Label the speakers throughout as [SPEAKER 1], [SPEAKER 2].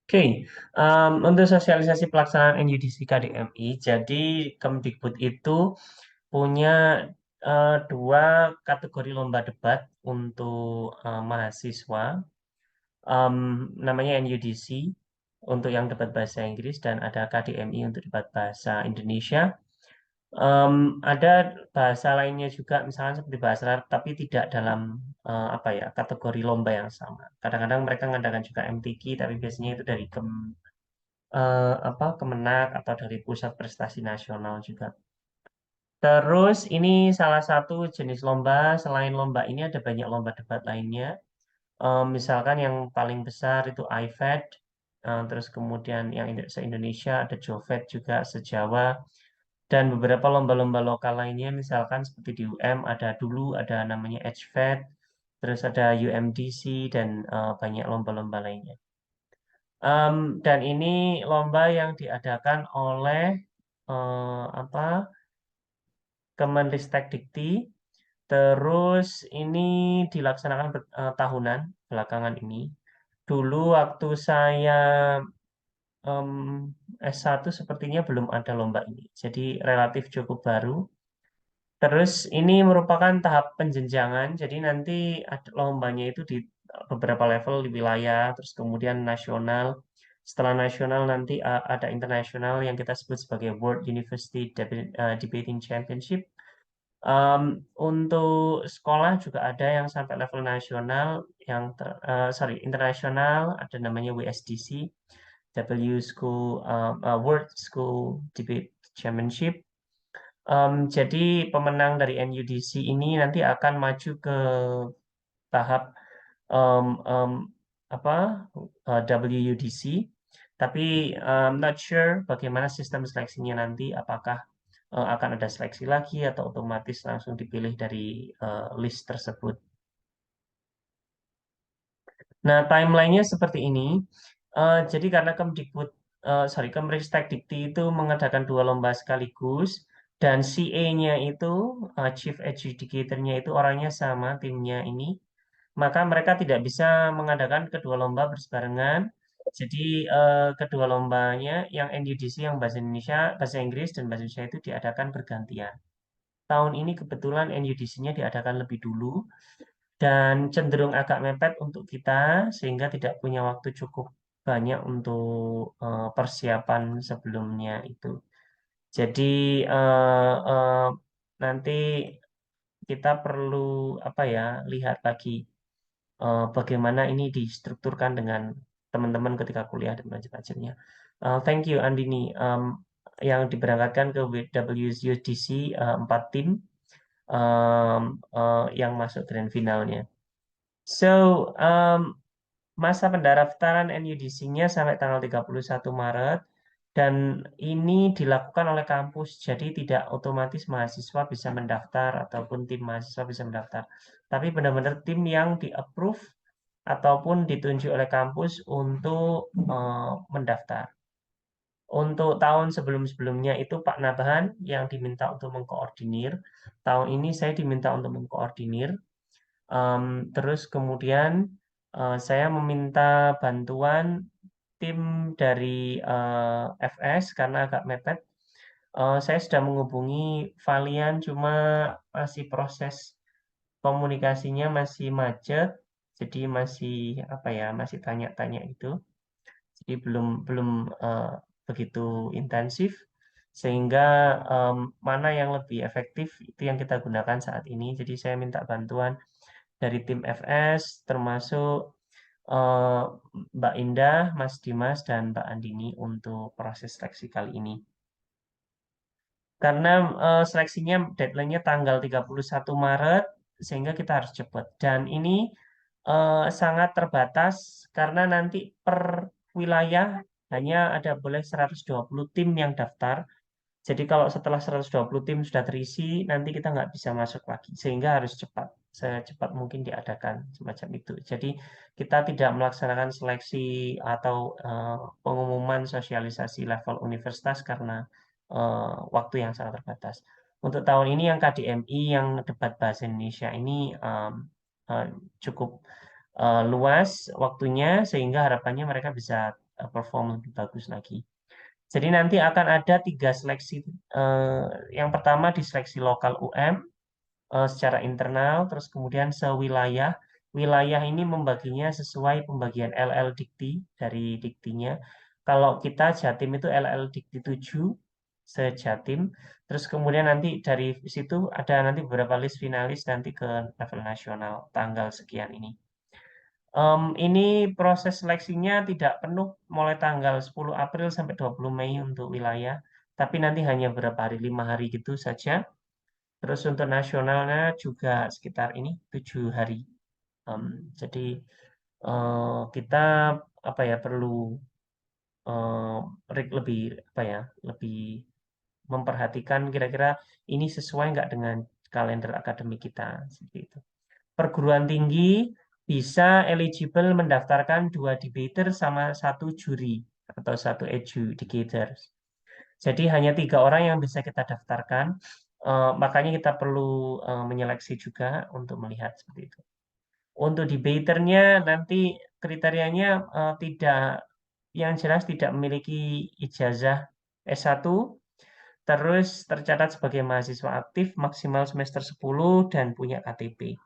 [SPEAKER 1] Oke, untuk sosialisasi pelaksanaan NUDC KDMI, jadi Kemdikbud itu punya dua kategori lomba debat untuk mahasiswa, Em, namanya NUDC untuk yang debat bahasa Inggris dan ada KDMI untuk debat bahasa Indonesia. Ada bahasa lainnya juga, misalnya seperti bahasa Arab, tapi tidak dalam apa ya kategori lomba yang sama. Kadang-kadang mereka mengadakan juga MTQ, tapi biasanya itu dari apa Kemenak atau dari Pusat Prestasi Nasional juga. Terus ini salah satu jenis lomba. Selain lomba ini ada banyak lomba debat lainnya. Misalkan yang paling besar itu IFED, terus kemudian yang se-Indonesia ada JOVET juga se-Jawa, dan beberapa lomba-lomba lokal lainnya, misalkan seperti di UM ada dulu ada namanya HVED, terus ada UMDC dan banyak lomba-lomba lainnya. Dan ini lomba yang diadakan oleh apa Kemenristek-Dikti. Terus ini dilaksanakan tahunan belakangan ini. Dulu waktu saya em, S1 sepertinya belum ada lomba ini. Jadi relatif cukup baru. Terus ini merupakan tahap penjenjangan. Jadi nanti ada lombanya itu di beberapa level di wilayah, terus kemudian nasional. Setelah nasional nanti ada internasional yang kita sebut sebagai World University Debating Championship. Untuk sekolah juga ada yang sampai level nasional, sorry internasional, ada namanya WSDC, W School World School Debate Championship. Jadi pemenang dari NUDC ini nanti akan maju ke tahap em, em, apa WUDC. Tapi not sure bagaimana sistem seleksinya nanti, apakah akan ada seleksi lagi atau otomatis langsung dipilih dari list tersebut. Nah, timelinenya seperti ini. Jadi karena Kemristek-Dikti itu mengadakan dua lomba sekaligus dan CA-nya itu Chief Adjudicator-nya itu orangnya sama timnya ini, maka mereka tidak bisa mengadakan kedua lomba bersebarengan. Jadi kedua lombanya yang NUDC yang bahasa Indonesia, bahasa Inggris dan bahasa Indonesia itu diadakan bergantian. Tahun ini kebetulan NUDC-nya diadakan lebih dulu dan cenderung agak mepet untuk kita sehingga tidak punya waktu cukup banyak untuk persiapan sebelumnya itu. Jadi eh, nanti kita perlu apa ya lihat lagi bagaimana ini distrukturkan dengan teman-teman ketika kuliah dan macam-macamnya. Thank you Andini. Yang diberangkatkan ke WSUDC 4 tim um, yang masuk grand finalnya. So, masa pendaftaran NUDC-nya sampai tanggal 31 Maret dan ini dilakukan oleh kampus, jadi tidak otomatis mahasiswa bisa mendaftar ataupun tim mahasiswa bisa mendaftar. Tapi benar-benar tim yang di-approve ataupun ditunjuk oleh kampus untuk mendaftar. Untuk tahun sebelum-sebelumnya itu Pak Nabahan yang diminta untuk mengkoordinir. Tahun ini saya diminta untuk mengkoordinir. Terus kemudian saya meminta bantuan tim dari FS karena agak mepet. Saya sudah menghubungi Valian, cuma masih proses komunikasinya masih macet, jadi masih apa ya, masih tanya-tanya itu. Jadi belum belum eh, begitu intensif, sehingga mana yang lebih efektif itu yang kita gunakan saat ini. Jadi saya minta bantuan dari tim FS termasuk eh, Mbak Indah, Mas Dimas, dan Mbak Andini untuk proses seleksi kali ini. Karena seleksinya deadline-nya tanggal 31 Maret, sehingga kita harus cepat. Dan ini sangat terbatas karena nanti per wilayah hanya ada boleh 120 tim yang daftar. Jadi kalau setelah 120 tim sudah terisi, nanti kita nggak bisa masuk lagi. Sehingga harus cepat, secepat mungkin diadakan semacam itu. Jadi kita tidak melaksanakan seleksi atau pengumuman sosialisasi level universitas karena waktu yang sangat terbatas. Untuk tahun ini yang KDMI, yang debat bahasa Indonesia ini eh, cukup luas waktunya, sehingga harapannya mereka bisa perform lebih bagus lagi. Jadi nanti akan ada 3 seleksi. Yang pertama di seleksi lokal UM secara internal, terus kemudian sewilayah. Wilayah ini membaginya sesuai pembagian LL Dikti dari diktinya. Kalau kita Jatim itu LL Dikti 7 sejatim. Terus kemudian nanti dari situ ada nanti beberapa list finalis nanti ke level nasional tanggal sekian ini. Ini proses seleksinya tidak penuh mulai tanggal 10 April sampai 20 Mei untuk wilayah, tapi nanti hanya berapa hari, 5 hari gitu saja. Terus untuk nasionalnya juga sekitar ini 7 hari. Jadi kita apa ya perlu lebih apa ya lebih memperhatikan kira-kira ini sesuai nggak dengan kalender akademik kita seperti itu. Perguruan tinggi bisa eligible mendaftarkan 2 debater sama 1 juri atau 1 adjudicator. Jadi hanya 3 orang yang bisa kita daftarkan. Makanya kita perlu menyeleksi juga untuk melihat seperti itu. Untuk debaternya nanti kriterianya tidak yang jelas tidak memiliki ijazah S1, terus tercatat sebagai mahasiswa aktif maksimal semester 10 dan punya KTP.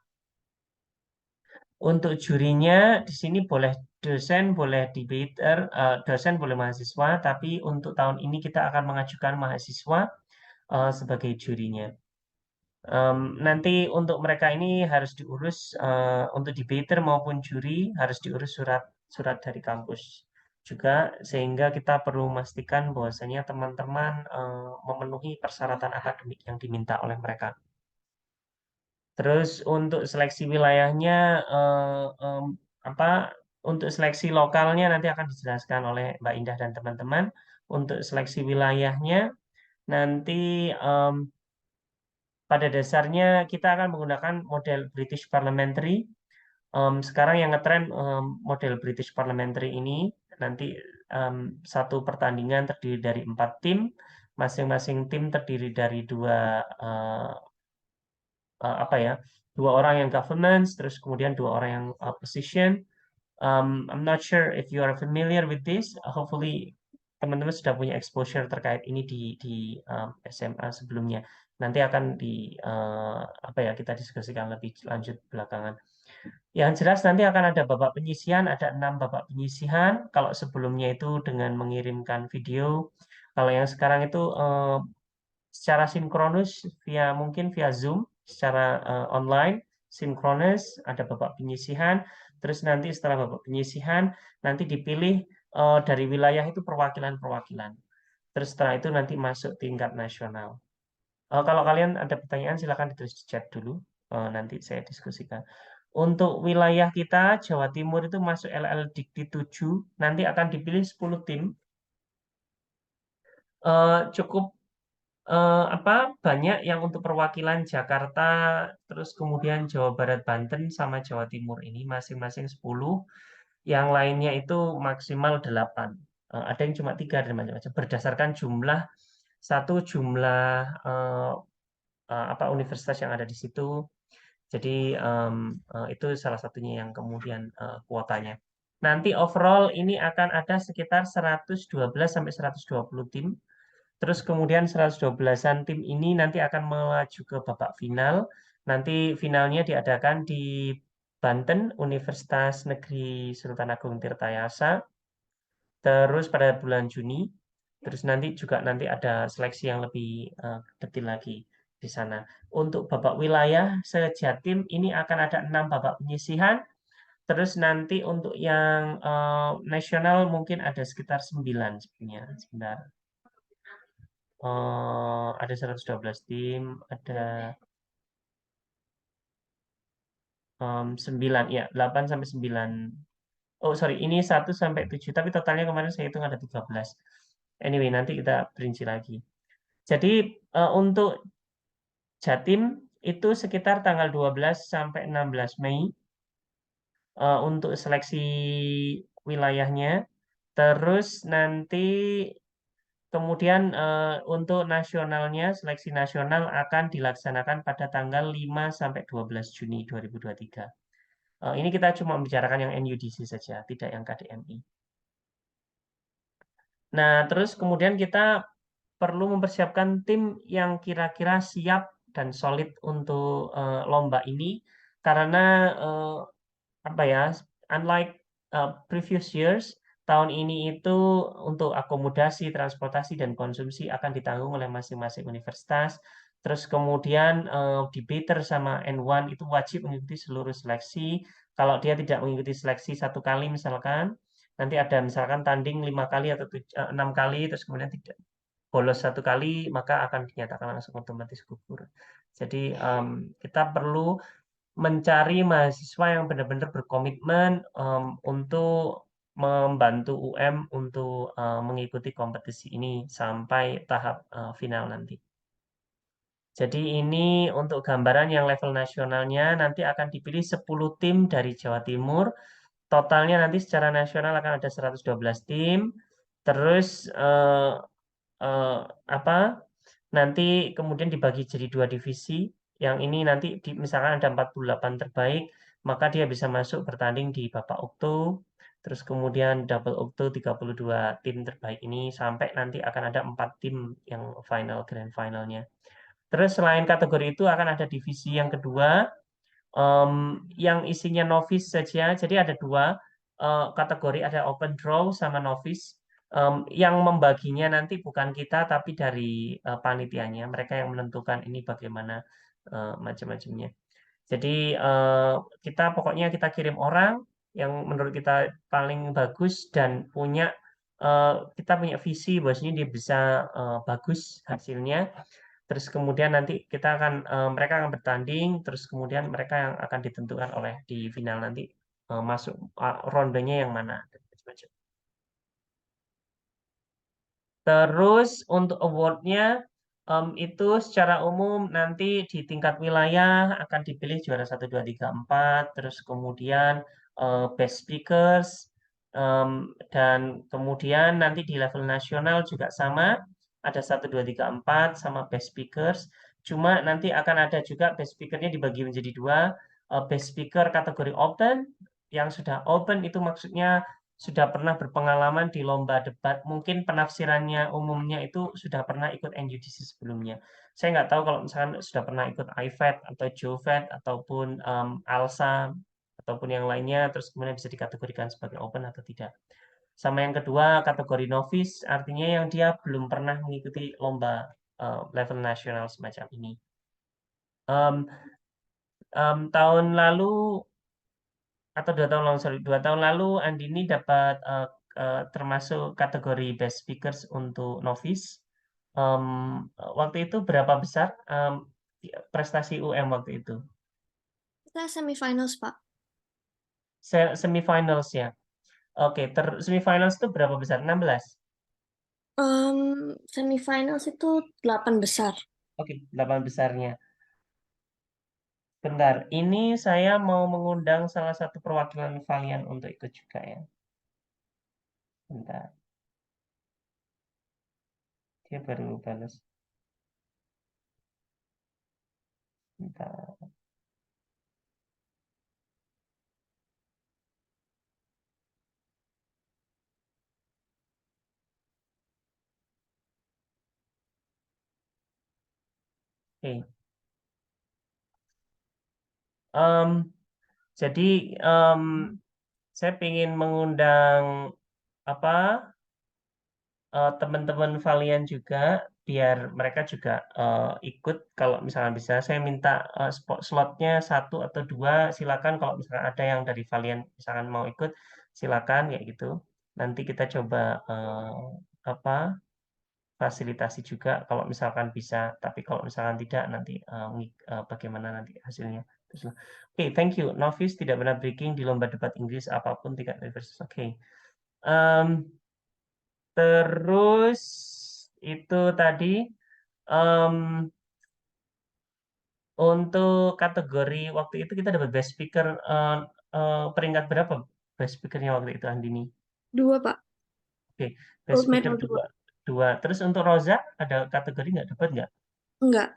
[SPEAKER 1] Untuk jurinya di sini boleh dosen, boleh debater, dosen boleh mahasiswa, tapi untuk tahun ini kita akan mengajukan mahasiswa sebagai jurinya. Nanti untuk mereka ini harus diurus untuk debater maupun juri harus diurus surat dari kampus juga sehingga kita perlu memastikan bahwasanya teman-teman memenuhi persyaratan akademik yang diminta oleh mereka. Terus untuk seleksi wilayahnya apa untuk seleksi lokalnya nanti akan dijelaskan oleh Mbak Indah dan teman-teman. Untuk seleksi wilayahnya nanti pada dasarnya kita akan menggunakan model British Parliamentary. Sekarang yang ngetren model British Parliamentary ini nanti satu pertandingan terdiri dari 4 tim, masing-masing tim terdiri dari apa ya 2 orang yang governance, terus kemudian 2 orang yang opposition. I'm not sure if you are familiar with this. Hopefully teman-teman sudah punya exposure terkait ini di SMA sebelumnya. Nanti akan apa ya kita diskusikan lebih lanjut belakangan. Yang jelas nanti akan ada babak penyisihan, ada 6 babak penyisihan. Kalau sebelumnya itu dengan mengirimkan video, kalau yang sekarang itu secara sinkronus mungkin via Zoom, secara online, sinkronus, ada babak penyisihan. Terus nanti setelah babak penyisihan, nanti dipilih dari wilayah itu perwakilan-perwakilan. Terus setelah itu nanti masuk tingkat nasional. Kalau kalian ada pertanyaan silakan ditulis di chat dulu. Nanti saya diskusikan. Untuk wilayah kita Jawa Timur itu masuk LL Dikti 7, nanti akan dipilih 10 tim. Cukup apa banyak yang untuk perwakilan Jakarta, terus kemudian Jawa Barat, Banten sama Jawa Timur ini masing-masing 10. Yang lainnya itu maksimal 8. Ada yang cuma 3 dan macam-macam berdasarkan jumlah apa universitas yang ada di situ. Jadi itu salah satunya yang kemudian kuotanya. Nanti overall ini akan ada sekitar 112 sampai 120 tim. Terus kemudian 112-an tim ini nanti akan melaju ke babak final. Nanti finalnya diadakan di Banten, Universitas Negeri Sultan Agung Tirtayasa. Terus pada bulan Juni. Terus nanti ada seleksi yang lebih detail lagi di sana. Untuk babak wilayah sejatim ini akan ada 6 babak penyisihan. Terus nanti untuk yang nasional mungkin ada sekitar 9 sebenarnya. Sebentar. Ada 112 tim, ada 9, ya 8 sampai 9. Oh sorry, ini 1 sampai 7, tapi totalnya kemarin saya hitung ada 13. Anyway, nanti kita perinci lagi. Jadi untuk Jatim itu sekitar tanggal 12 sampai 16 Mei untuk seleksi wilayahnya. Terus nanti kemudian untuk nasionalnya, seleksi nasional akan dilaksanakan pada tanggal 5 sampai 12 Juni 2023. Ini kita cuma membicarakan yang NUDC saja, tidak yang KDMI. Nah, terus kemudian kita perlu mempersiapkan tim yang kira-kira siap dan solid untuk lomba ini karena apa ya, unlike previous years, tahun ini itu untuk akomodasi, transportasi, dan konsumsi akan ditanggung oleh masing-masing universitas. Terus kemudian debater sama N1 itu wajib mengikuti seluruh seleksi. Kalau dia tidak mengikuti seleksi satu kali misalkan, nanti ada misalkan tanding 5 kali atau 6 kali, terus kemudian tidak bolos satu kali, maka akan dinyatakan langsung otomatis gugur. Jadi kita perlu mencari mahasiswa yang benar-benar berkomitmen untuk membantu UM untuk mengikuti kompetisi ini sampai tahap final nanti. Jadi ini untuk gambaran yang level nasionalnya nanti akan dipilih 10 tim dari Jawa Timur. Totalnya nanti secara nasional akan ada 112 tim. Terus eh, apa? Nanti kemudian dibagi jadi 2 divisi. Yang ini nanti misalkan ada 48 terbaik, maka dia bisa masuk bertanding di babak okto. Terus kemudian double okto 32 tim terbaik ini sampai nanti akan ada 4 tim yang final grand finalnya. Terus selain kategori itu akan ada divisi yang kedua yang isinya novice saja. Jadi ada dua kategori, ada open draw sama novice. Yang membaginya nanti bukan kita, tapi dari panitianya. Mereka yang menentukan ini bagaimana macam-macamnya. Jadi kita pokoknya kita kirim orang yang menurut kita paling bagus dan kita punya visi bahwasanya dia bisa bagus hasilnya. Terus kemudian nanti mereka akan bertanding, terus kemudian mereka yang akan ditentukan oleh di final nanti masuk rondenya yang mana dan macam-macam. Terus untuk awardnya itu secara umum nanti di tingkat wilayah akan dipilih juara 1, 2, 3, 4, terus kemudian best speakers, dan kemudian nanti di level nasional juga sama, ada 1, 2, 3, 4 sama best speakers. Cuma nanti akan ada juga best speakernya dibagi menjadi dua, best speaker kategori open, yang sudah open itu maksudnya sudah pernah berpengalaman di lomba debat, mungkin penafsirannya umumnya itu sudah pernah ikut NUDC sebelumnya. Saya nggak tahu kalau misalkan sudah pernah ikut IFET atau JOVET ataupun ALSA ataupun yang lainnya, terus kemudian bisa dikategorikan sebagai open atau tidak. Sama yang kedua, kategori novice, artinya yang dia belum pernah mengikuti lomba level nasional semacam ini. Em, tahun lalu atau 2 tahun lalu, sorry, 2 tahun lalu Andini dapat termasuk kategori best speakers untuk novice. Em, Waktu itu berapa besar prestasi UM waktu itu?
[SPEAKER 2] Kita semifinals, Pak.
[SPEAKER 1] Semifinals ya. Oke, semifinals itu berapa besar? 16.
[SPEAKER 2] Semifinals itu 8 besar.
[SPEAKER 1] Oke, 8 besarnya. Bentar, ini saya mau mengundang salah satu perwakilan Valian untuk ikut juga ya. Bentar, dia baru balas. Bentar. Oke. Em, jadi em, saya ingin mengundang apa teman-teman Valian juga biar mereka juga ikut kalau misalnya bisa. Saya minta slotnya 1 atau 2, silakan kalau misalkan ada yang dari Valian misalkan mau ikut, silakan ya gitu. Nanti kita coba apa fasilitasi juga kalau misalkan bisa, tapi kalau misalkan tidak nanti bagaimana nanti hasilnya. Terus, oke, thank you. Novice tidak pernah breaking di lomba debat Inggris apapun tingkat universitas. Oke. Em, Terus itu tadi em, untuk kategori waktu itu kita dapat best speaker peringkat berapa best speakernya waktu itu Andini?
[SPEAKER 2] 2, Pak.
[SPEAKER 1] Oke, best
[SPEAKER 2] Gold
[SPEAKER 1] speaker
[SPEAKER 2] medal 2.
[SPEAKER 1] dua, dua. Terus untuk Rosa ada kategori nggak dapat nggak?
[SPEAKER 2] Enggak.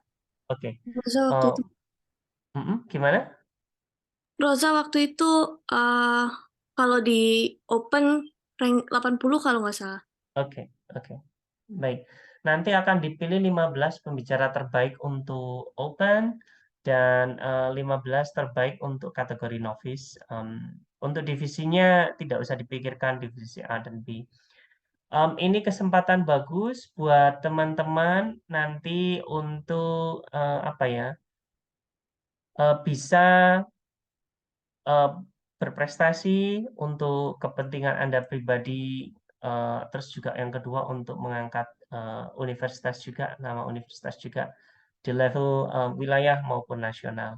[SPEAKER 1] Oke.
[SPEAKER 2] Rosa waktu
[SPEAKER 1] Oh,
[SPEAKER 2] itu.
[SPEAKER 1] gimana?
[SPEAKER 2] Rosa waktu itu eh kalau di open rank 80 kalau nggak salah.
[SPEAKER 1] Oke, Oke, baik. Nanti akan dipilih 15 pembicara terbaik untuk open dan 15 terbaik untuk kategori novice. Untuk divisinya tidak usah dipikirkan divisi A dan B. Ini kesempatan bagus buat teman-teman nanti untuk apa ya, bisa eh, berprestasi untuk kepentingan Anda pribadi, terus juga yang kedua untuk mengangkat universitas juga, nama universitas juga di level wilayah maupun nasional.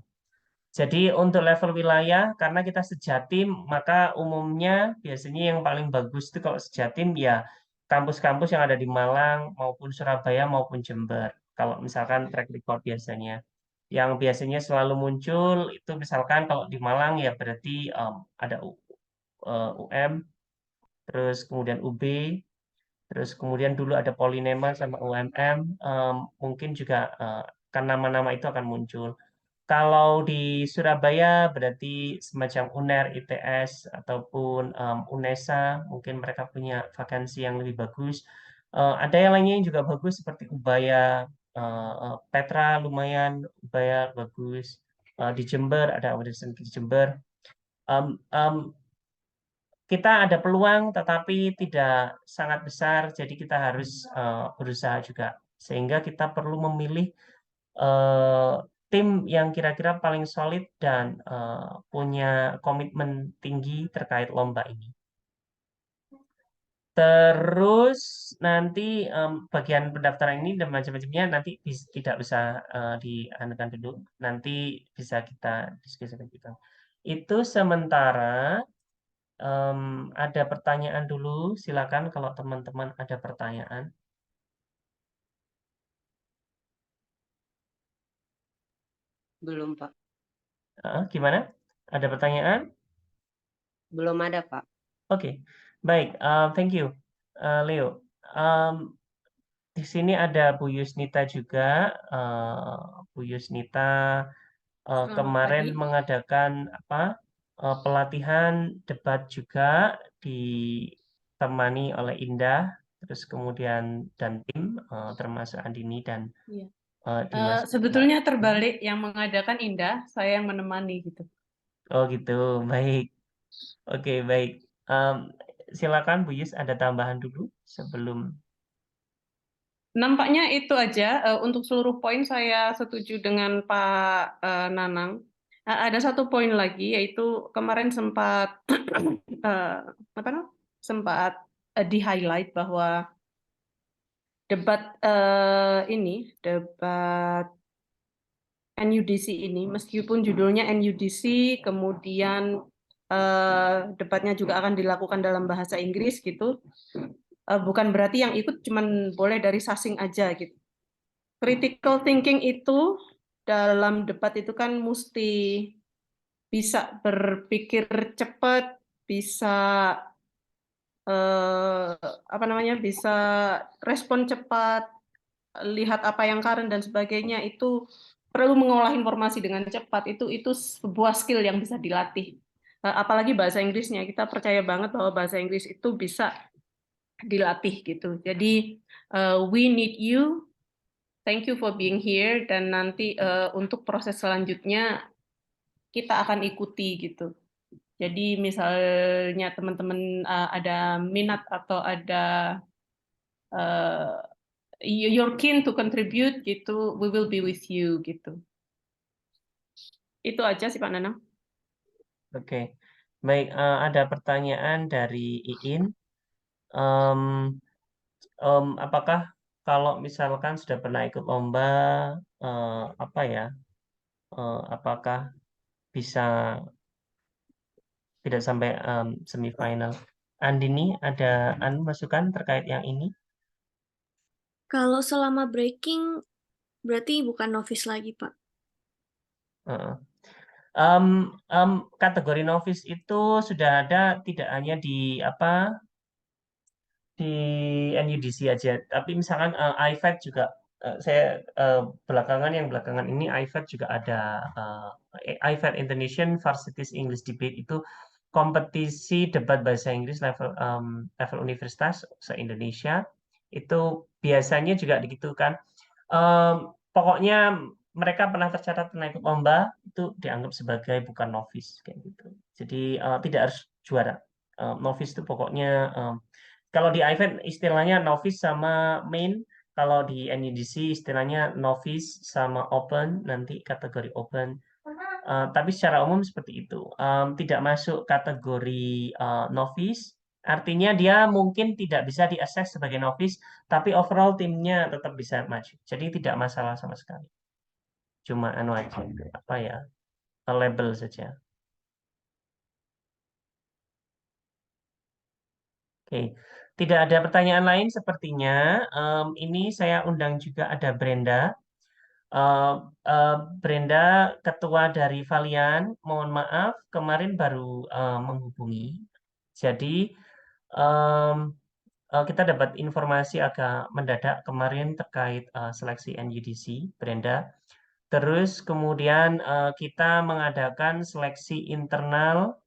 [SPEAKER 1] Jadi untuk level wilayah, karena kita sejatim, maka umumnya biasanya yang paling bagus itu kalau sejatim ya kampus-kampus yang ada di Malang maupun Surabaya maupun Jember. Kalau misalkan track record biasanya. Yang biasanya selalu muncul itu misalkan kalau di Malang ya berarti ada UM, terus kemudian UB, terus kemudian dulu ada Polinema sama UMM, mungkin juga kan nama-nama itu akan muncul. Kalau di Surabaya berarti semacam UNER, ITS, ataupun UNESA, mungkin mereka punya vakansi yang lebih bagus. Ada yang lainnya yang juga bagus seperti Ubaya, Petra lumayan, Ubaya bagus. Di Jember ada Audition di Jember. Em, em, kita ada peluang tetapi tidak sangat besar, jadi kita harus berusaha juga. Sehingga kita perlu memilih eh, tim yang kira-kira paling solid dan punya komitmen tinggi terkait lomba ini. Terus nanti bagian pendaftaran ini dan macam-macamnya nanti tidak bisa dianukan dulu. Nanti bisa kita diskusikan juga. Itu sementara ada pertanyaan dulu. Silakan kalau teman-teman ada pertanyaan.
[SPEAKER 3] Belum, Pak.
[SPEAKER 1] Gimana? Ada pertanyaan?
[SPEAKER 3] Belum ada, Pak.
[SPEAKER 1] Oke, baik. Thank you, Leo. Um, di sini ada Bu Yusnita juga. Bu Yusnita
[SPEAKER 2] Selamat
[SPEAKER 1] kemarin
[SPEAKER 2] pagi.
[SPEAKER 1] mengadakan apa pelatihan debat juga ditemani oleh Indah, terus kemudian dan tim termasuk Andini dan
[SPEAKER 2] Iya.
[SPEAKER 1] Dimas.
[SPEAKER 2] Sebetulnya terbalik, yang mengadakan Indah, saya yang menemani gitu.
[SPEAKER 1] Oh gitu, baik. Oke, baik. Em, Silakan Bu Yus ada tambahan dulu sebelum.
[SPEAKER 2] Nampaknya itu aja. Untuk seluruh poin saya setuju dengan Pak Nanang. Ada satu poin lagi, yaitu kemarin sempat eh, apa namanya? Sempat di-highlight bahwa debat NUDC ini, meskipun judulnya NUDC, kemudian debatnya juga akan dilakukan dalam bahasa Inggris gitu, bukan berarti yang ikut cuman boleh dari Sasing aja gitu. Critical thinking itu dalam debat itu kan mesti bisa berpikir cepat, bisa apa namanya, bisa respon cepat, lihat apa yang current dan sebagainya, itu perlu mengolah informasi dengan cepat. Itu sebuah skill yang bisa dilatih. Apalagi bahasa Inggrisnya, kita percaya banget bahwa bahasa Inggris itu bisa dilatih gitu. Jadi we need you, thank you for being here, dan nanti untuk proses selanjutnya kita akan ikuti gitu. Jadi misalnya teman-teman ada minat atau ada uh, you're keen to contribute gitu, we will be with you gitu. Itu aja sih Pak Nanang.
[SPEAKER 1] Oke, baik. Ada pertanyaan dari Iin. Em, apakah kalau misalkan sudah pernah ikut lomba, apa ya? Apakah bisa tidak sampai semifinal? Andini, ada masukan terkait yang ini?
[SPEAKER 4] Kalau selama breaking berarti bukan novice lagi, Pak.
[SPEAKER 1] Heeh. Em, Kategori novice itu sudah ada tidak hanya di apa di NUDC aja, tapi misalkan IFAT juga saya belakangan ini IFAT juga ada IFAT Indonesian Varsities English Debate itu kompetisi debat bahasa Inggris level level universitas se-Indonesia Itu biasanya juga gitu kan. Pokoknya mereka pernah tercatat pernah ikut lomba itu dianggap sebagai bukan novice kayak gitu. Jadi tidak harus juara. Novice itu pokoknya kalau di event istilahnya novice sama main, kalau di NUDC istilahnya novice sama open, nanti kategori open. Tapi secara umum seperti itu. Tidak masuk kategori novice, artinya dia mungkin tidak bisa diakses sebagai novice, tapi overall timnya tetap bisa maju. Jadi tidak masalah sama sekali. Cuma anu aja, apa ya, label saja. Oke, tidak ada pertanyaan lain sepertinya. Ini saya undang juga ada Brenda. Eh, Brenda, ketua dari Valian, mohon maaf kemarin baru menghubungi. Jadi em, kita dapat informasi agak mendadak kemarin terkait seleksi NUDC, Brenda. Terus kemudian kita mengadakan seleksi internal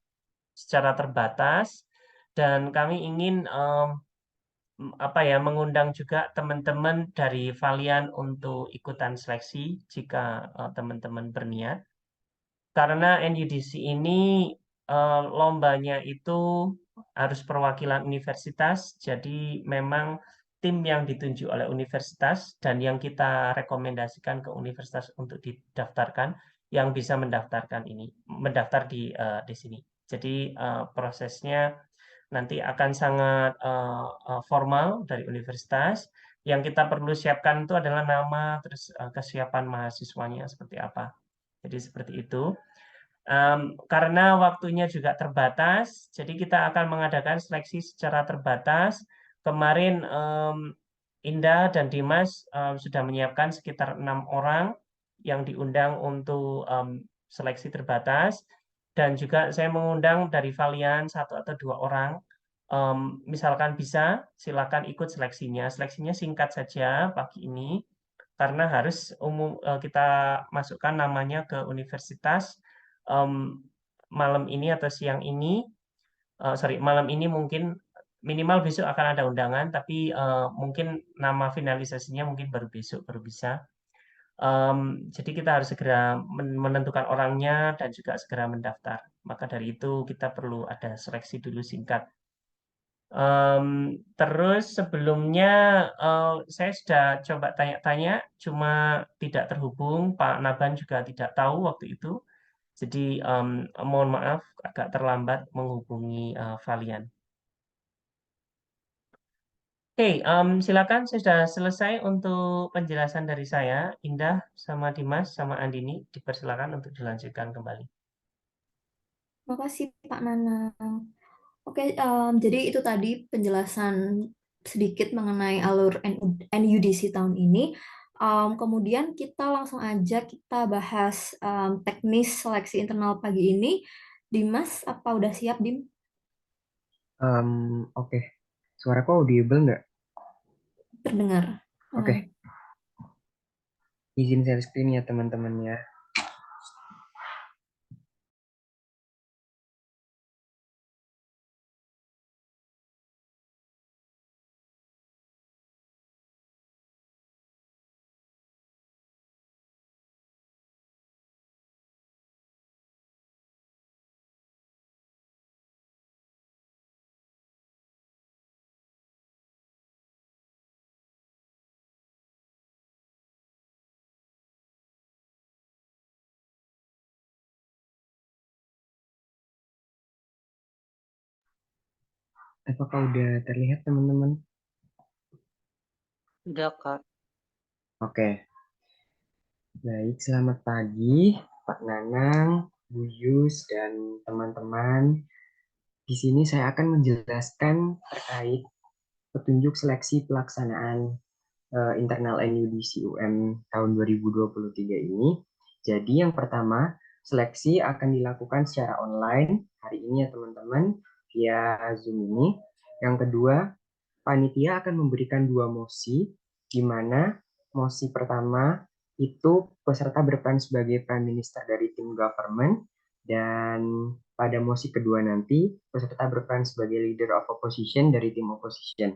[SPEAKER 1] secara terbatas dan kami ingin apa ya mengundang juga teman-teman dari Valian untuk ikutan seleksi jika teman-teman berniat. Karena NUDC ini lombanya itu harus perwakilan universitas, jadi memang tim yang ditunjuk oleh universitas dan yang kita rekomendasikan ke universitas untuk didaftarkan yang bisa mendaftarkan ini, mendaftar di sini. Jadi prosesnya nanti akan sangat formal dari universitas. Yang kita perlu siapkan itu adalah nama, terus kesiapan mahasiswanya seperti apa. Jadi seperti itu. Karena waktunya juga terbatas, jadi kita akan mengadakan seleksi secara terbatas. Kemarin Indah dan Dimas sudah menyiapkan sekitar 6 orang yang diundang untuk seleksi terbatas. Dan juga saya mengundang dari Valian 1 atau 2 orang. Misalkan bisa, silakan ikut seleksinya. Seleksinya singkat saja pagi ini, karena harus kita masukkan namanya ke universitas malam ini atau siang ini, malam ini mungkin minimal besok akan ada undangan, tapi mungkin nama finalisasinya mungkin baru besok baru bisa. Jadi kita harus segera menentukan orangnya dan juga segera mendaftar. Maka dari itu kita perlu ada seleksi dulu singkat. Terus sebelumnya saya sudah coba tanya-tanya, cuma tidak terhubung. Pak Naban juga tidak tahu waktu itu. Jadi mohon maaf agak terlambat menghubungi Valian. Oke, silakan saya sudah selesai untuk penjelasan dari saya. Indah sama Dimas sama Andini dipersilakan untuk dilanjutkan kembali.
[SPEAKER 4] Terima kasih Pak Nanang. Oke, jadi itu tadi penjelasan sedikit mengenai alur NUDC tahun ini. Kemudian kita langsung aja kita bahas teknis seleksi internal pagi ini. Dimas, apa udah siap, Dim?
[SPEAKER 5] Oke. Suaraku audible nggak?
[SPEAKER 4] Terdengar.
[SPEAKER 5] Oke. Izin share screen ya teman-teman ya. Apakah udah terlihat teman-teman?
[SPEAKER 3] Udah, Kak.
[SPEAKER 5] Oke. Baik, selamat pagi Pak Nanang, Bu Yus, dan teman-teman. Di sini saya akan menjelaskan terkait petunjuk seleksi pelaksanaan internal NUDC UM tahun 2023 ini. Jadi yang pertama, seleksi akan dilakukan secara online hari ini ya teman-teman, via Zoom ini. Yang kedua, panitia akan memberikan 2 mosi, di mana mosi pertama itu peserta berperan sebagai Prime Minister dari tim government, dan pada mosi kedua nanti peserta berperan sebagai Leader of Opposition dari tim opposition.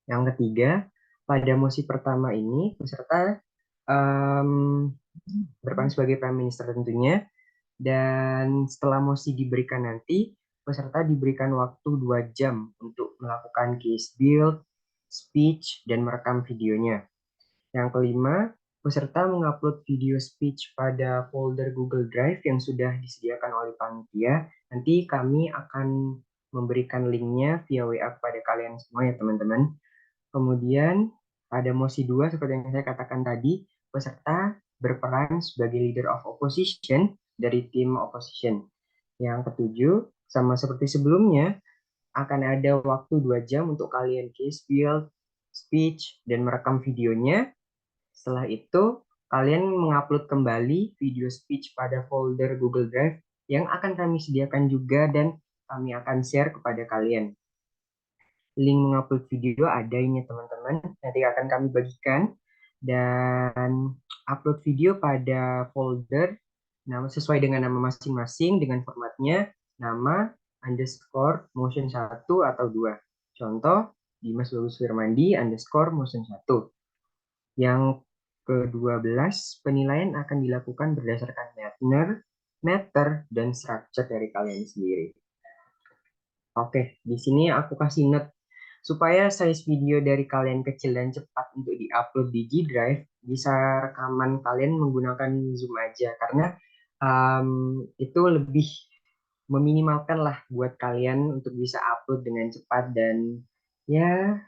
[SPEAKER 5] Yang ketiga, pada mosi pertama ini peserta em, berperan sebagai Prime Minister tentunya, dan setelah mosi diberikan nanti, peserta diberikan waktu 2 jam untuk melakukan case build, speech, dan merekam videonya. Yang kelima, peserta mengupload video speech pada folder Google Drive yang sudah disediakan oleh panitia. Nanti kami akan memberikan linknya via WA kepada kalian semua ya teman-teman. Kemudian pada mosi 2 seperti yang saya katakan tadi, peserta berperan sebagai leader of opposition dari tim opposition. Yang ketujuh, sama seperti sebelumnya, akan ada waktu 2 jam untuk kalian case build, speech, dan merekam videonya. Setelah itu, kalian mengupload kembali video speech pada folder Google Drive yang akan kami sediakan juga dan kami akan share kepada kalian. Link mengupload video ada ini teman-teman, nanti akan kami bagikan, dan upload video pada folder sesuai dengan nama masing-masing dengan formatnya nama underscore motion 1 atau 2. Contoh Dimas Bagus Firmandi underscore motion 1. Yang ke-12, penilaian akan dilakukan berdasarkan matter, dan structure dari kalian sendiri. Oke, di sini aku kasih note supaya size video dari kalian kecil dan cepat untuk diupload di G Drive, bisa rekaman kalian menggunakan Zoom aja karena itu lebih meminimalkan lah buat kalian untuk bisa upload dengan cepat dan ya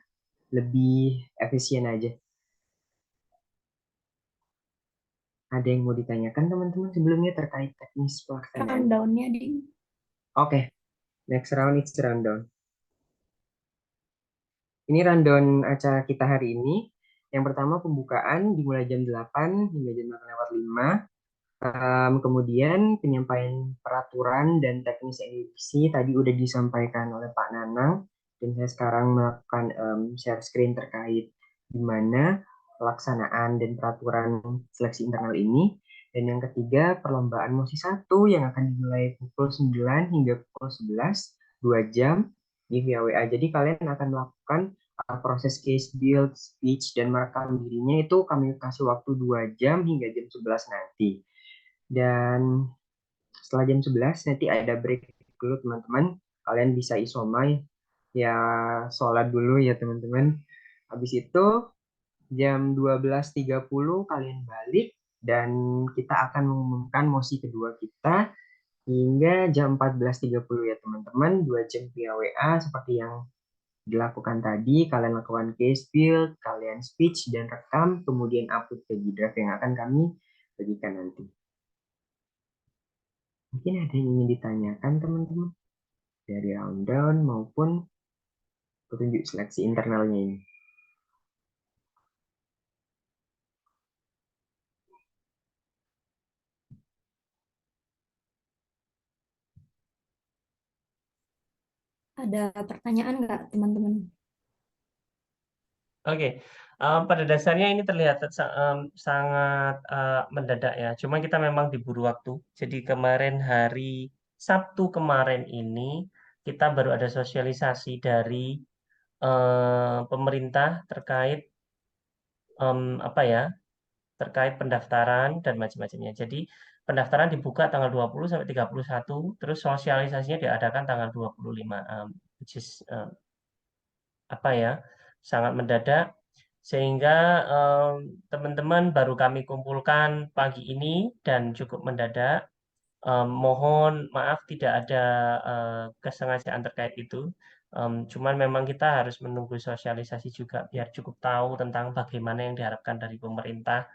[SPEAKER 5] lebih efisien aja. Ada yang mau ditanyakan teman-teman sebelumnya terkait teknis pelaksanaan?
[SPEAKER 4] Rundown-nya, Ding.
[SPEAKER 5] Oke, next round it's rundown. Ini rundown acara kita hari ini. Yang pertama pembukaan dimulai jam 8 hingga jam 8:05. Kemudian penyampaian peraturan dan teknis edisi tadi udah disampaikan oleh Pak Nanang, dan saya sekarang melakukan share screen terkait di mana pelaksanaan dan peraturan seleksi internal ini. Dan yang ketiga, perlombaan mosi 1 yang akan dimulai pukul 9 hingga pukul 11, 2 jam di via WA. Jadi kalian akan melakukan proses case build, speech, dan merekam dirinya itu kami kasih waktu 2 jam hingga jam 11 nanti. Dan setelah jam 11 nanti ada break dulu teman-teman. Kalian bisa isomai, ya sholat dulu ya teman-teman. Habis itu jam 12:30 kalian balik dan kita akan mengumumkan mosi kedua kita hingga jam 14:30 ya teman-teman. 2 jam via WA seperti yang dilakukan tadi. Kalian lakukan case build, kalian speech dan rekam, kemudian upload ke G Drive yang akan kami bagikan nanti. Mungkin ada yang ingin ditanyakan teman-teman dari rundown maupun petunjuk seleksi internalnya ini.
[SPEAKER 4] Ada pertanyaan nggak, teman-teman?
[SPEAKER 1] Oke, pada dasarnya ini terlihat sangat mendadak ya. Cuma kita memang diburu waktu. Jadi kemarin hari Sabtu kemarin ini kita baru ada sosialisasi dari pemerintah terkait apa ya, terkait pendaftaran dan macam-macamnya. Jadi pendaftaran dibuka tanggal 20 sampai 31, terus sosialisasinya diadakan tanggal 25, which is apa ya, sangat mendadak sehingga teman-teman baru kami kumpulkan pagi ini dan cukup mendadak. Mohon maaf tidak ada kesengajaan terkait itu. Cuman memang kita harus menunggu sosialisasi juga biar cukup tahu tentang bagaimana yang diharapkan dari pemerintah,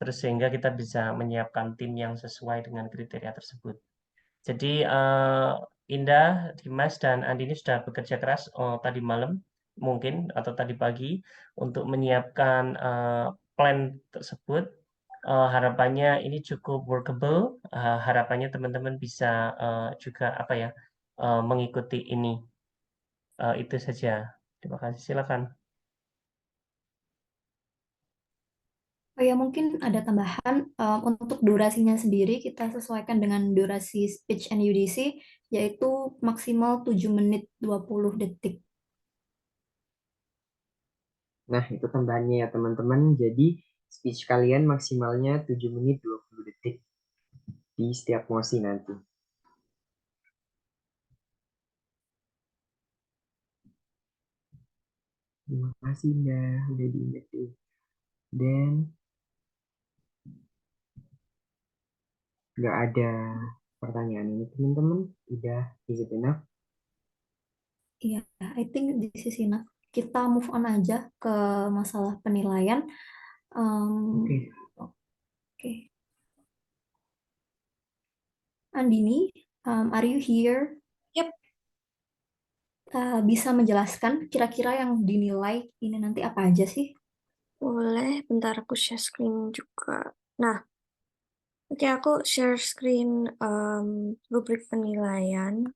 [SPEAKER 1] terus sehingga kita bisa menyiapkan tim yang sesuai dengan kriteria tersebut. Jadi Indah, Dimas, dan Andini sudah bekerja keras tadi malam mungkin atau tadi pagi untuk menyiapkan plan tersebut. Harapannya ini cukup workable. Harapannya teman-teman bisa juga apa ya mengikuti ini. Itu saja. Terima kasih. Silakan.
[SPEAKER 4] Oh ya, mungkin ada tambahan untuk durasinya sendiri kita sesuaikan dengan durasi speech and UDC, yaitu maksimal 7 menit 20 detik.
[SPEAKER 5] Nah, itu tambahannya ya teman-teman. Jadi speech kalian maksimalnya 7 menit 20 detik di setiap mosi nanti. Terima kasih udah diingetin. Dan nggak ada pertanyaan ini teman-teman. Udah, is it enough?
[SPEAKER 4] Iya, I think this is enough. Kita move on aja ke masalah penilaian.
[SPEAKER 5] Oke.
[SPEAKER 4] Oke. Andini, are you here?
[SPEAKER 6] Yep.
[SPEAKER 4] Bisa menjelaskan kira-kira yang dinilai ini nanti apa aja sih?
[SPEAKER 6] Boleh, bentar aku share screen juga. Nah, oke, aku share screen rubrik penilaian.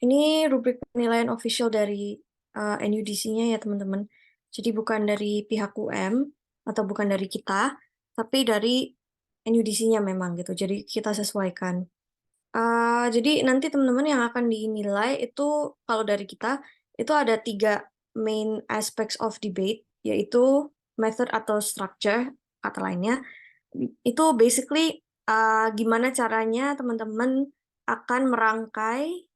[SPEAKER 6] Ini rubrik penilaian official dari NUDC-nya ya teman-teman. Jadi bukan dari pihak UM atau bukan dari kita, tapi dari NUDC-nya memang gitu. Jadi kita sesuaikan. Jadi nanti teman-teman yang akan dinilai itu kalau dari kita itu ada 3 main aspects of debate, yaitu method atau structure kata lainnya. Itu basically gimana caranya teman-teman akan merangkai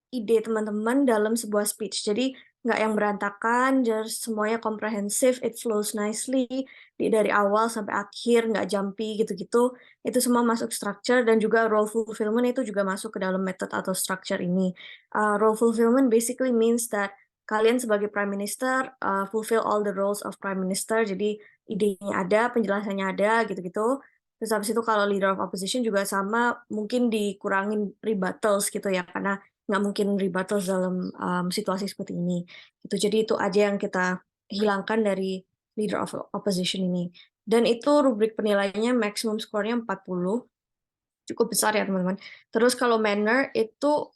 [SPEAKER 6] ide teman-teman dalam sebuah speech. Jadi nggak yang berantakan, just semuanya komprehensif, it flows nicely, dari awal sampai akhir, nggak jumpy gitu-gitu. Itu semua masuk structure, dan juga role fulfillment itu juga masuk ke dalam method atau structure ini. Role fulfillment basically means that kalian sebagai Prime Minister fulfill all the roles of Prime Minister, jadi idenya ada, penjelasannya ada, gitu-gitu. Terus habis itu kalau leader of opposition juga sama, mungkin dikurangin rebuttals gitu ya, karena nggak mungkin rebuttals dalam situasi seperti ini. Gitu. Jadi itu aja yang kita hilangkan dari leader of opposition ini. Dan itu rubrik penilaiannya maksimum skornya 40. Cukup besar ya teman-teman. Terus kalau manner itu,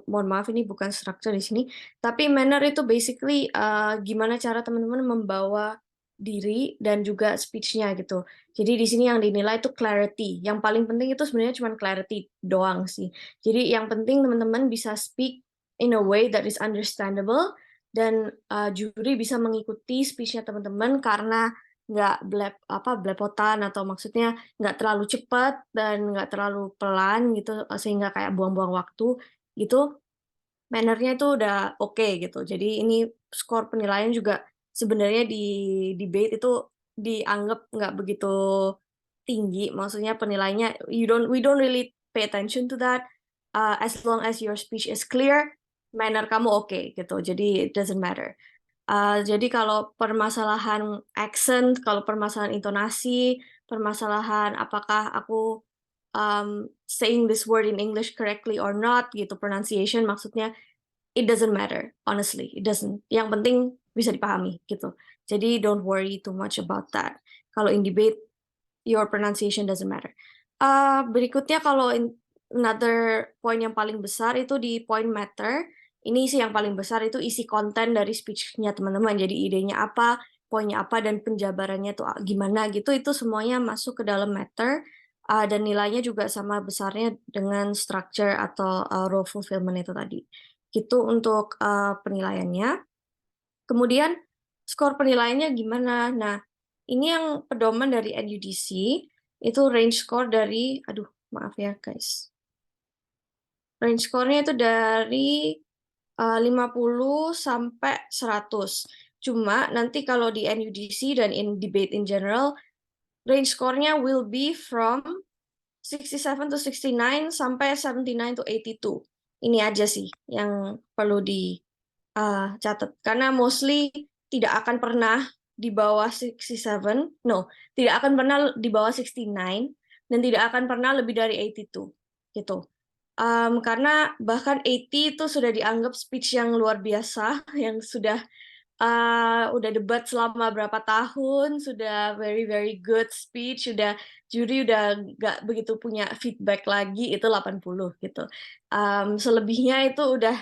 [SPEAKER 6] mohon maaf ini bukan structure di sini, tapi manner itu basically gimana cara teman-teman membawa diri dan juga speech-nya gitu. Jadi di sini yang dinilai itu clarity. Yang paling penting itu sebenarnya cuma clarity doang sih. Jadi yang penting teman-teman bisa speak in a way that is understandable, dan juri bisa mengikuti speech-nya teman-teman karena nggak belepotan, atau maksudnya nggak terlalu cepat dan nggak terlalu pelan gitu, sehingga kayak buang-buang waktu gitu. Mannernya itu udah oke gitu. Jadi ini skor penilaian juga sebenarnya di debate itu dianggap nggak begitu tinggi. Maksudnya penilaiannya we don't really pay attention to that. As long as your speech is clear, manner kamu oke gitu. Jadi it doesn't matter. Jadi kalau permasalahan accent, kalau permasalahan intonasi, permasalahan apakah aku saying this word in English correctly or not gitu, pronunciation maksudnya, it doesn't matter, honestly, it doesn't. Yang penting bisa dipahami gitu. Jadi don't worry too much about that. Kalau in debate, your pronunciation doesn't matter. Berikutnya kalau another point yang paling besar itu di point matter. Ini sih yang paling besar, itu isi konten dari speech-nya teman-teman. Jadi idenya apa, poinnya apa, dan penjabarannya tuh gimana gitu. Itu semuanya masuk ke dalam matter. Dan nilainya juga sama besarnya dengan structure atau role fulfillment itu tadi. Gitu untuk penilaiannya. Kemudian skor penilaiannya gimana? Nah, ini yang pedoman dari NUDC, itu range score dari, aduh maaf ya guys. Range score-nya itu dari 50 sampai 100. Cuma nanti kalau di NUDC dan in debate in general, range score-nya will be from 67 to 69 sampai 79 to 82. Ini aja sih yang perlu dicatat. Karena mostly tidak akan pernah di bawah 67, no, tidak akan pernah di bawah 69, dan tidak akan pernah lebih dari 82. Gitu. Karena bahkan 80 itu sudah dianggap speech yang luar biasa, yang sudah debat selama berapa tahun, sudah very very good speech, juri udah nggak begitu punya feedback lagi, itu 80 gitu. Selebihnya itu udah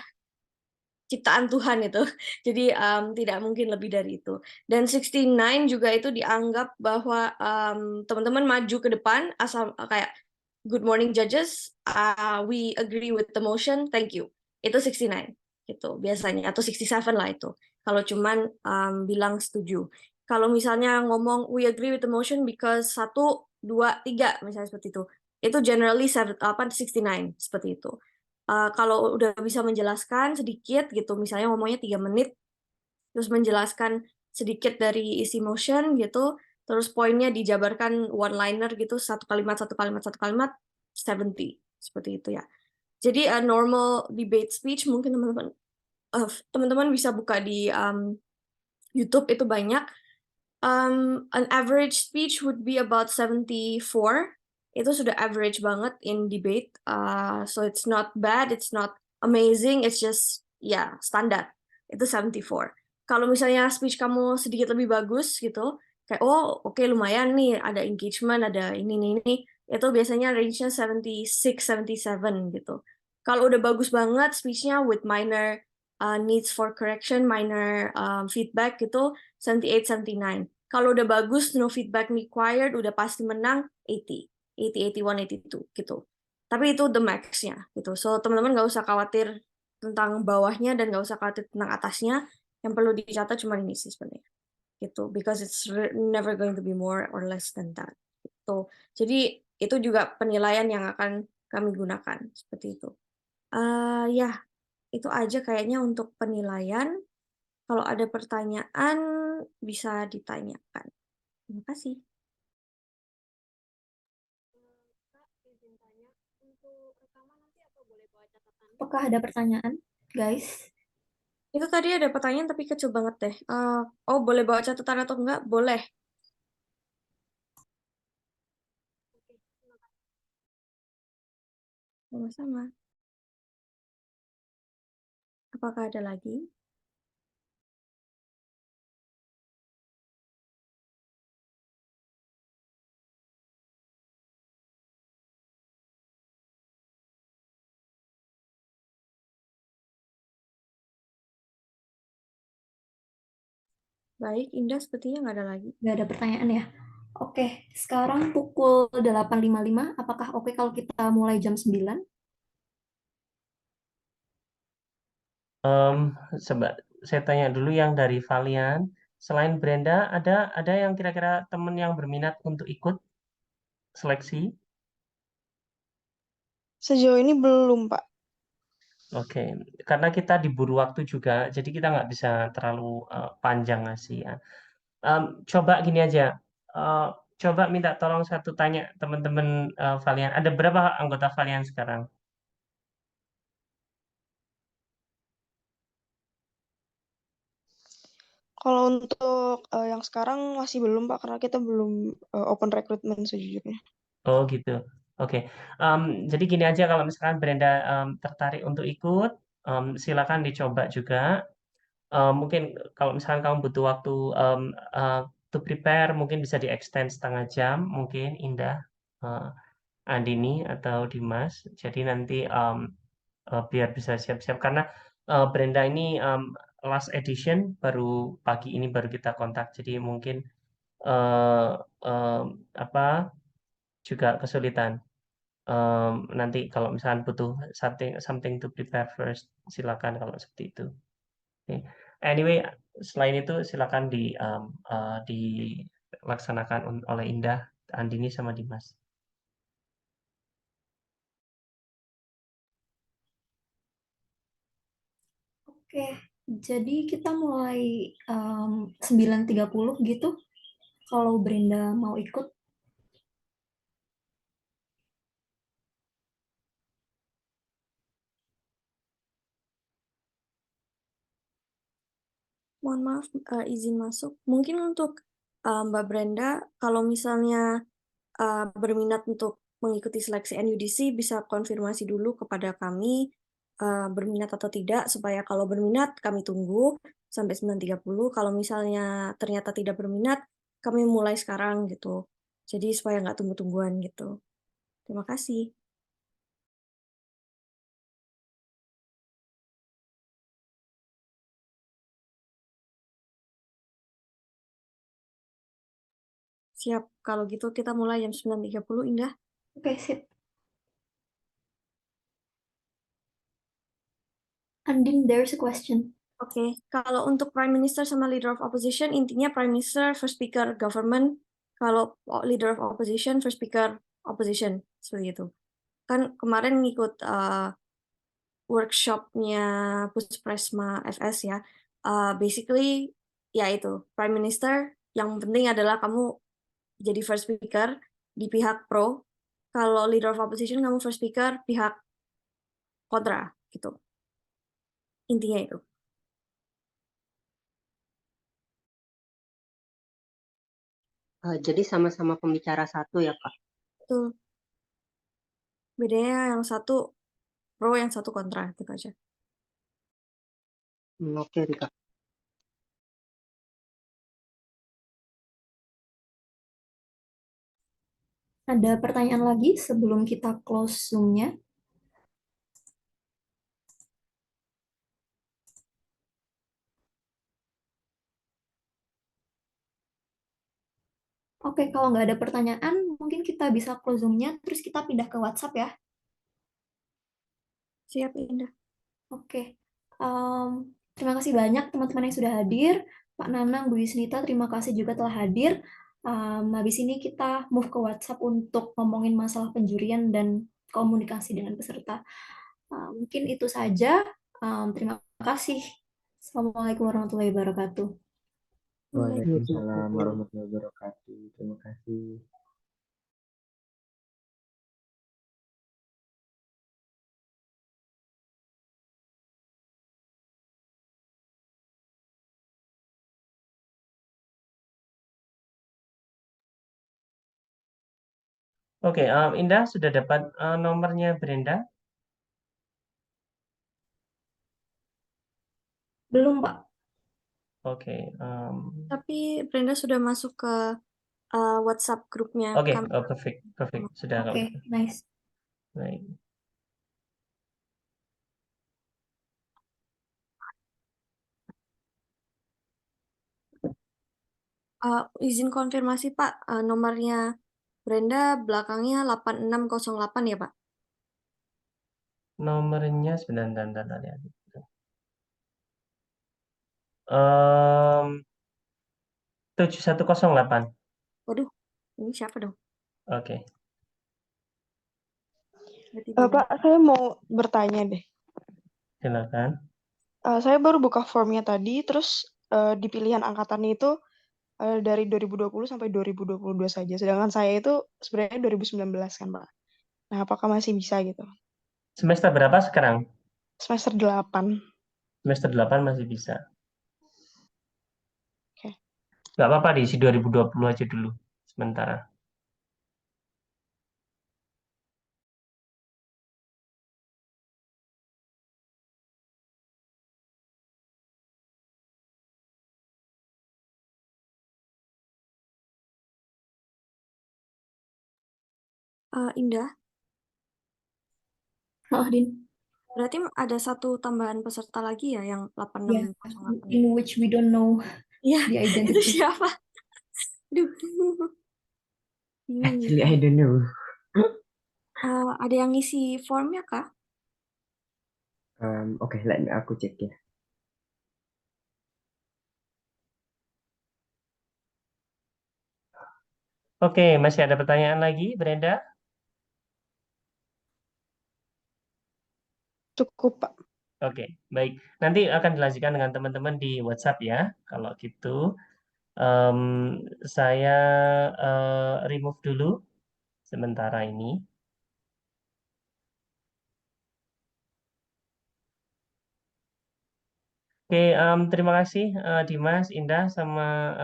[SPEAKER 6] ciptaan Tuhan itu. Jadi tidak mungkin lebih dari itu. Dan 69 juga itu dianggap bahwa teman-teman maju ke depan asal kayak good morning judges, we agree with the motion, thank you. Itu 69 gitu biasanya, atau 67 lah itu. Kalau cuman bilang setuju. Kalau misalnya ngomong we agree with the motion because 1, 2, 3 misalnya seperti itu generally 69 seperti itu. Kalau udah bisa menjelaskan sedikit gitu, misalnya ngomongnya 3 menit, terus menjelaskan sedikit dari isi motion gitu, terus poinnya dijabarkan one liner gitu, satu kalimat 70 seperti itu ya. Jadi normal debate speech mungkin teman-teman bisa buka di YouTube, itu banyak. An average speech would be about 74. Itu sudah average banget in debate. So it's not bad, it's not amazing, it's just standar. Itu 74. Kalau misalnya speech kamu sedikit lebih bagus gitu, kayak oke, lumayan nih, ada engagement, ada ini, itu biasanya range-nya 76, 77 gitu. Kalau udah bagus banget speech-nya with minor needs for correction, minor feedback gitu, 78, 79. Kalau udah bagus, no feedback required, udah pasti menang, 80, 81, 82 gitu. Tapi itu the max-nya gitu. So teman-teman nggak usah khawatir tentang bawahnya dan nggak usah khawatir tentang atasnya. Yang perlu dicatat cuma ini sih sebenarnya. Gitu. Because it's never going to be more or less than that. Gitu. Jadi itu juga penilaian yang akan kami gunakan seperti itu. Ya, itu aja kayaknya untuk penilaian. Kalau ada pertanyaan, bisa ditanyakan. Terima kasih.
[SPEAKER 4] Apakah ada pertanyaan, guys?
[SPEAKER 6] Itu tadi ada pertanyaan tapi kecil banget deh. Boleh bawa catatan atau enggak? Boleh. Sama-sama. Apakah ada lagi? Baik, Indah sepertinya nggak ada lagi.
[SPEAKER 4] Nggak ada pertanyaan ya? Oke, sekarang pukul 8.55. Apakah oke kalau kita mulai jam 9?
[SPEAKER 1] Saya tanya dulu yang dari Valian. Selain Brenda, ada yang kira-kira teman yang berminat untuk ikut seleksi?
[SPEAKER 7] Sejauh ini belum, Pak.
[SPEAKER 1] Oke, karena kita diburu waktu juga, jadi kita nggak bisa terlalu panjang ngasih ya. Coba gini aja, eh, coba minta tolong satu tanya teman-teman Valian. Ada berapa anggota Valian sekarang?
[SPEAKER 7] Kalau untuk yang sekarang masih belum, Pak, karena kita belum open recruitment sejujurnya.
[SPEAKER 1] Oh gitu. Oke. Jadi gini aja kalau misalkan Brenda tertarik untuk ikut, silakan dicoba juga. Mungkin kalau misalkan kamu butuh waktu to prepare, mungkin bisa di-extend setengah jam, mungkin Indah, Andini atau Dimas. Jadi nanti biar bisa siap-siap karena Brenda ini last edition baru pagi ini baru kita kontak. Jadi mungkin eh, apa juga kesulitan. Nanti kalau misalnya butuh something to prepare first, silakan kalau seperti itu. Oke. Anyway, selain itu silakan dilaksanakan oleh Indah, Andini sama Dimas.
[SPEAKER 4] Oke, jadi kita mulai 9.30 gitu. Kalau Brenda mau ikut.
[SPEAKER 6] Mohon maaf, izin masuk. Mungkin untuk Mbak Brenda, kalau misalnya berminat untuk mengikuti seleksi NUDC, bisa konfirmasi dulu kepada kami berminat atau tidak, supaya kalau berminat kami tunggu sampai 9.30. Kalau misalnya ternyata tidak berminat, kami mulai sekarang gitu. Jadi supaya nggak tunggu-tungguan gitu. Terima kasih. Siap, kalau gitu kita mulai jam 9.30, Indah.
[SPEAKER 4] Oke, sip. Andin, there's a question.
[SPEAKER 6] Oke, kalau untuk Prime Minister sama Leader of Opposition, intinya Prime Minister first speaker government, kalau Leader of Opposition first speaker opposition, seperti itu. Kan kemarin ngikut workshopnya Puspresma FS ya, basically ya itu, Prime Minister yang penting adalah kamu jadi first speaker di pihak pro, kalau Leader of Opposition kamu first speaker pihak kontra, gitu. Intinya itu.
[SPEAKER 3] Jadi sama-sama pembicara satu ya, Kak?
[SPEAKER 6] Tuh. Bedanya yang satu pro, yang satu kontra, gitu aja.
[SPEAKER 3] Oke, Kak.
[SPEAKER 4] Ada pertanyaan lagi sebelum kita close Zoom-nya? Oke, kalau nggak ada pertanyaan, mungkin kita bisa close Zoom-nya, terus kita pindah ke WhatsApp ya.
[SPEAKER 6] Siap, Indah.
[SPEAKER 4] Oke, terima kasih banyak teman-teman yang sudah hadir. Pak Nanang, Bu Yusnita, terima kasih juga telah hadir. Habis ini kita move ke WhatsApp untuk ngomongin masalah penjurian dan komunikasi dengan peserta. Mungkin itu saja. Terima kasih. Assalamualaikum warahmatullahi wabarakatuh.
[SPEAKER 5] Waalaikumsalam warahmatullahi wabarakatuh. Terima kasih.
[SPEAKER 1] Oke, Indah sudah dapat nomornya Brenda?
[SPEAKER 4] Belum, Pak.
[SPEAKER 1] Oke,
[SPEAKER 6] Tapi Brenda sudah masuk ke WhatsApp grupnya
[SPEAKER 1] oke,
[SPEAKER 6] kami.
[SPEAKER 1] perfect, sudah kalau
[SPEAKER 4] Oke,
[SPEAKER 1] gitu.
[SPEAKER 4] nice.
[SPEAKER 1] Baik.
[SPEAKER 6] Izin konfirmasi Pak, nomornya Brenda belakangnya 8608 ya Pak?
[SPEAKER 1] Nomornya sebentar, lihat. 7108.
[SPEAKER 6] Waduh, ini siapa dong?
[SPEAKER 1] Oke.
[SPEAKER 6] Berarti belum.
[SPEAKER 7] Pak, saya mau bertanya deh.
[SPEAKER 1] Silakan.
[SPEAKER 7] Saya baru buka formnya tadi, terus di pilihan angkatannya itu dari 2020 sampai 2022 saja. Sedangkan saya itu sebenarnya 2019 kan, Pak. Nah, apakah masih bisa gitu?
[SPEAKER 1] Semester berapa sekarang?
[SPEAKER 7] Semester 8.
[SPEAKER 1] Semester 8 masih bisa.
[SPEAKER 7] Oke.
[SPEAKER 1] Nggak apa-apa diisi 2020 aja dulu sementara.
[SPEAKER 6] Indah,
[SPEAKER 4] Oh, Din.
[SPEAKER 6] berarti ada satu tambahan peserta lagi ya yang
[SPEAKER 4] Yeah,
[SPEAKER 6] 8608.
[SPEAKER 4] in which we don't know
[SPEAKER 6] Iya,
[SPEAKER 4] the
[SPEAKER 6] itu
[SPEAKER 4] identity.
[SPEAKER 6] siapa? Duh. Bingung
[SPEAKER 5] Actually,
[SPEAKER 6] gitu.
[SPEAKER 5] I don't know.
[SPEAKER 6] Ada yang ngisi formnya kah?
[SPEAKER 5] Oke, aku cek ya.
[SPEAKER 1] Oke, masih ada pertanyaan lagi, Brenda?
[SPEAKER 7] Cukup, Pak.
[SPEAKER 1] Oke, baik. Nanti akan dilanjutkan dengan teman-teman di WhatsApp ya. Kalau gitu, em, saya remove dulu sementara ini. Oke, terima kasih Dimas, Indah, sama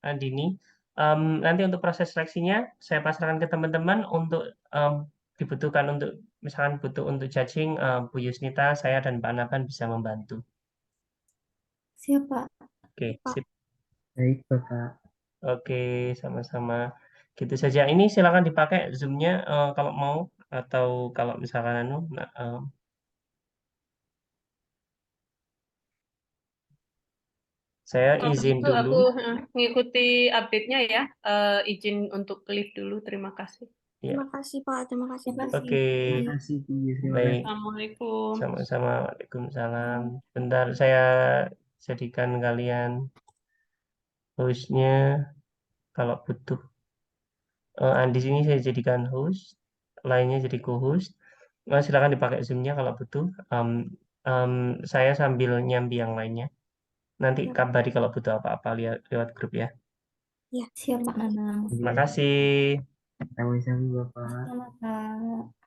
[SPEAKER 1] Andini. Nanti untuk proses seleksinya saya pasrahkan ke teman-teman untuk dibutuhkan untuk misalkan butuh untuk judging Bu Yusnita, saya dan Pak Naban bisa membantu.
[SPEAKER 4] Siapa?
[SPEAKER 1] Oke,
[SPEAKER 6] Pak.
[SPEAKER 1] sip.
[SPEAKER 5] Baik, Bapak.
[SPEAKER 1] Oke, sama-sama. Gitu saja. Ini silakan dipakai Zoom-nya kalau mau atau kalau misalkan saya
[SPEAKER 2] Kalau
[SPEAKER 1] izin
[SPEAKER 2] begitu
[SPEAKER 1] dulu.
[SPEAKER 2] aku mengikuti update-nya ya. Izin untuk leave dulu. Terima kasih.
[SPEAKER 1] Ya,
[SPEAKER 6] Terima kasih, Pak. Terima kasih,
[SPEAKER 4] Terima
[SPEAKER 6] Bu.
[SPEAKER 4] kasih.
[SPEAKER 1] oke.
[SPEAKER 5] Terima kasih, Pius. Terima
[SPEAKER 1] Baik,
[SPEAKER 5] kasih.
[SPEAKER 2] Assalamualaikum.
[SPEAKER 1] sama-sama. Waalaikumsalam. Bentar, saya jadikan kalian hostnya kalau butuh. Andi sini saya jadikan host, lainnya jadi co-host. Silakan dipakai Zoom-nya kalau butuh. Saya sambil nyambi yang lainnya. Nanti
[SPEAKER 6] Ya,
[SPEAKER 1] kabari kalau butuh apa-apa lewat grup ya.
[SPEAKER 6] ya.
[SPEAKER 4] Siap, Pak Nanang.
[SPEAKER 1] Terima kasih.
[SPEAKER 5] Sama-sama, Bapak.
[SPEAKER 4] Sama, Kak.